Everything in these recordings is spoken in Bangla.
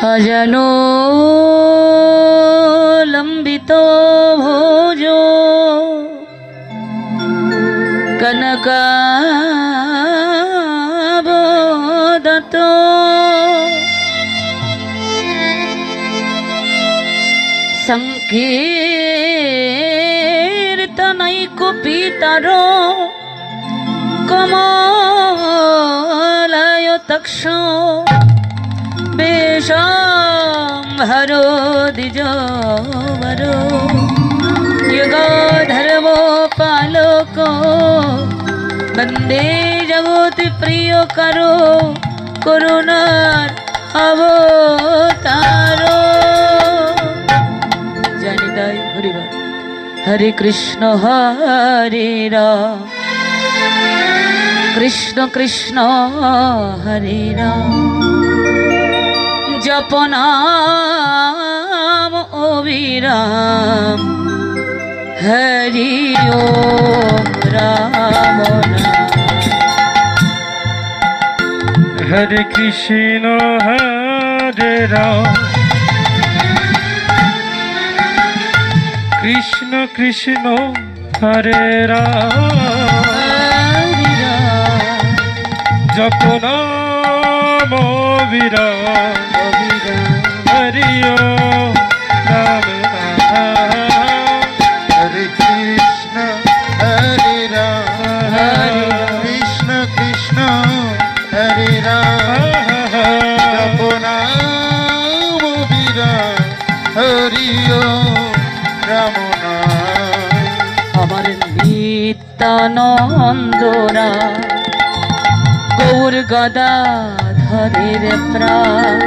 अजनो लंबितो भोजो कनकाबोदतो संकीर्तनैकुपितरो कमलायतक्षो बेशाम्भरो द्विजवरो युगधर्मोपालोको वन्दे जगत्प्रियकरो करुणार अवतारो। জানিতাই হরিবল। হরে কৃষ্ণ হরে রাম কৃষ্ণ কৃষ্ণ হরে রাম জপ নাম অবিরাম হরি ওম রাম নাম। হরে কৃষ্ণ হরে রাম কৃষ্ণ কৃষ্ণ হরে রাম জপ নাম অবিরাম হরি ওম রাম নাম। হরে কৃষ্ণ হরে রাম কৃষ্ণ কৃষ্ণ হরে রাম জপ নাম অবিরাম হরি ওম রাম নাম। আমার নিত্যানন্দরা গৌর গদাধরের প্রাণ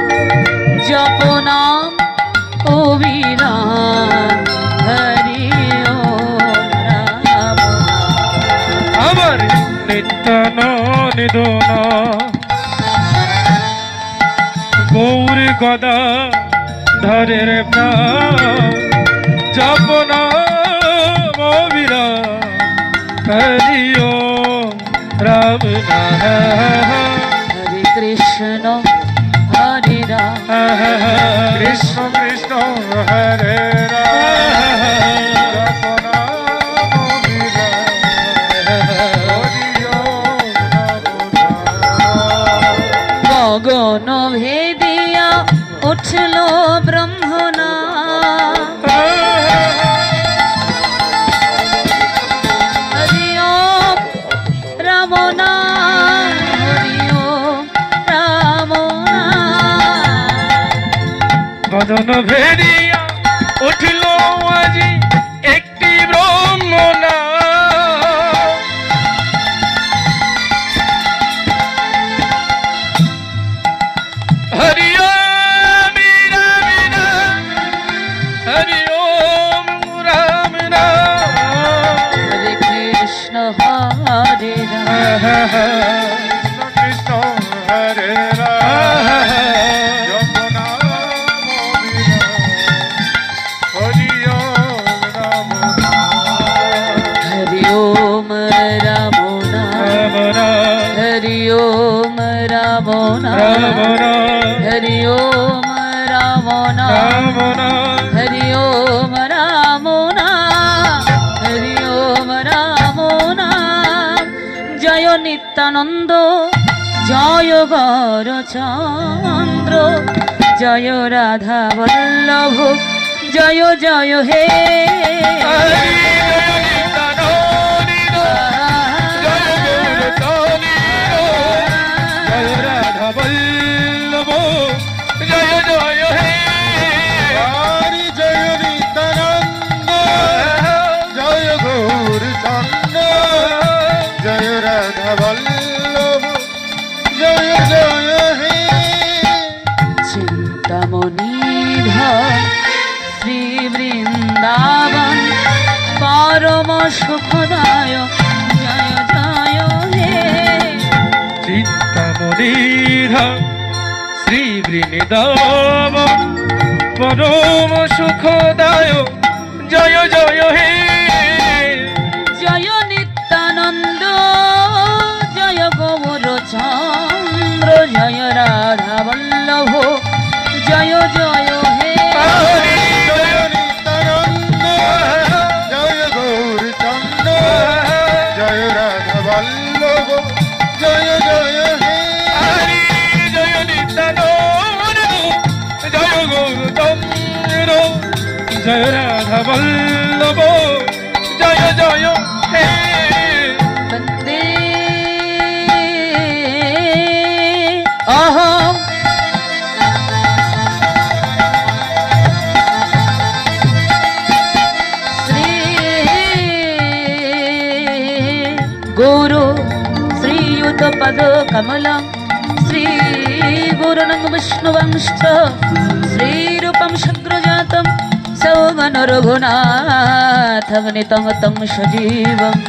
জপ নাম অবিরাম হরি ওম রাম নাম। আমার নিত্যানন্দ গৌর গদা ধরের প্রাণ জপ নাম অবিরাম হরি ওম রাম নাম। হরে কৃষ্ণ হরে রাম কৃষ্ণ কৃষ্ণ হরে রাম জপ নাম অবিরাম হরি ওম রাম নাম। গগন ভেদিয়া উঠল ব্রহ্মনা হরি ওম রাম নাম হরি ওম রাম নাম। বদন ভেরিয়া উঠল আজি একটি ব্রহ্মনা হরি ওম রাম নাম হরি ওম রাম নাম। হরে কৃষ্ণ হরে রাম কৃষ্ণ কৃষ্ণ হরে রাম জপ নাম অবিরাম হরি ওম রাম নাম। হরি ওম রাম নাম হরি ওম রাম নাম হরি ওম রাম নাম হরি ওম রাম নাম হরি ওম রাম নাম। জয় নিত্যানন্দ জয় গৌরচন্দ্র জয় রাধা বল্লভ জয় জয় হে হরি জয় নিত্যানন্দ জয় গৌরচন্দ্র জয় রাধা বল্লভ জয় জয় হে। চিন্তামণিধর শ্রী বৃন্দাবন পরম সুখদায় জয় জয় হে। চিন্তামণিধর শ্রী বৃন্দাবন পরম সুখদায় জয় জয় হে। জয় নিত্যানন্দ জয় গৌরচন্দ্র জয় রাধা বল্লভ জয় জয় জয় হে হরি জয় নিত্যানন্দ জয় গৌরচন্দ্র জয় রাধা বল্লভ জয় জয় হে वन्दे अहम् श्री गुरु श्रीयुतपदकमलं श्रीगुरुनं विष्णुवंश्च श्रीरूपं शग्रजातं सौगन रघुनाथवनितं तं सजीवम्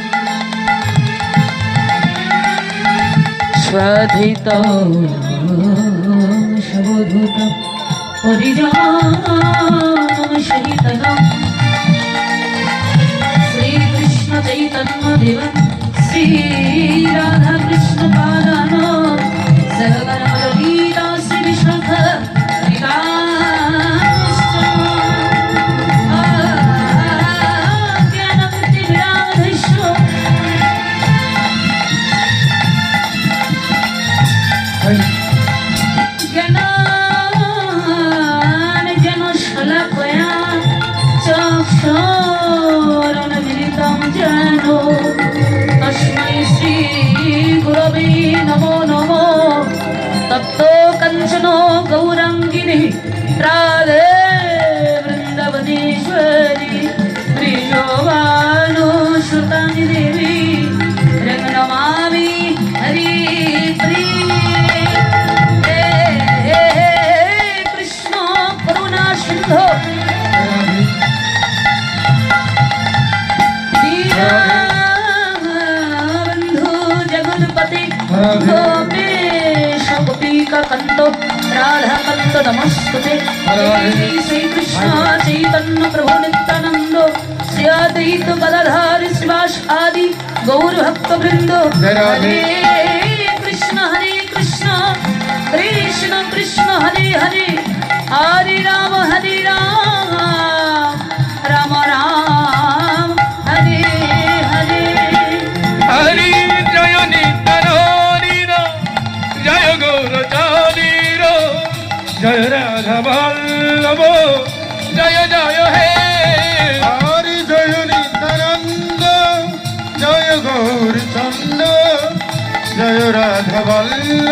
स्वधितं शवधूतं परिजानं सहितं श्रीकृष्ण चैतन्यदेवं श्रीराधाकृष्णपादानं सहगणमललीला श्रीविशाख तस्मै श्री गुरवे नमो नमो तप्तो कंचनो गौरांगिनी राधे वृंदावनेश्वरी प्रियोवानो श्रुतानि देवी रंगनमामि हरि प्रिये हे कृष्ण करुणा सिंधो बंधु जगन्पति गोपेश गोपिका कंतो राधा कंतो नमस्ते श्री कृष्ण चैतन्य प्रभु नित्यानंद श्री अद्वैत गदाधर श्रीवास आदि गौर भक्त वृंदो हरे कृष्ण कृष्ण कृष्ण हरे हरे हरे राम राम राम हरे हरे হরি জয় নিত্যানন্দ জয় গৌরচন্দ্র জয় রাধা বল্লভ জয় জয় হে হরি জয় নিত্যানন্দ জয় গৌরচন্দ্র জয় রাধা বল্লভ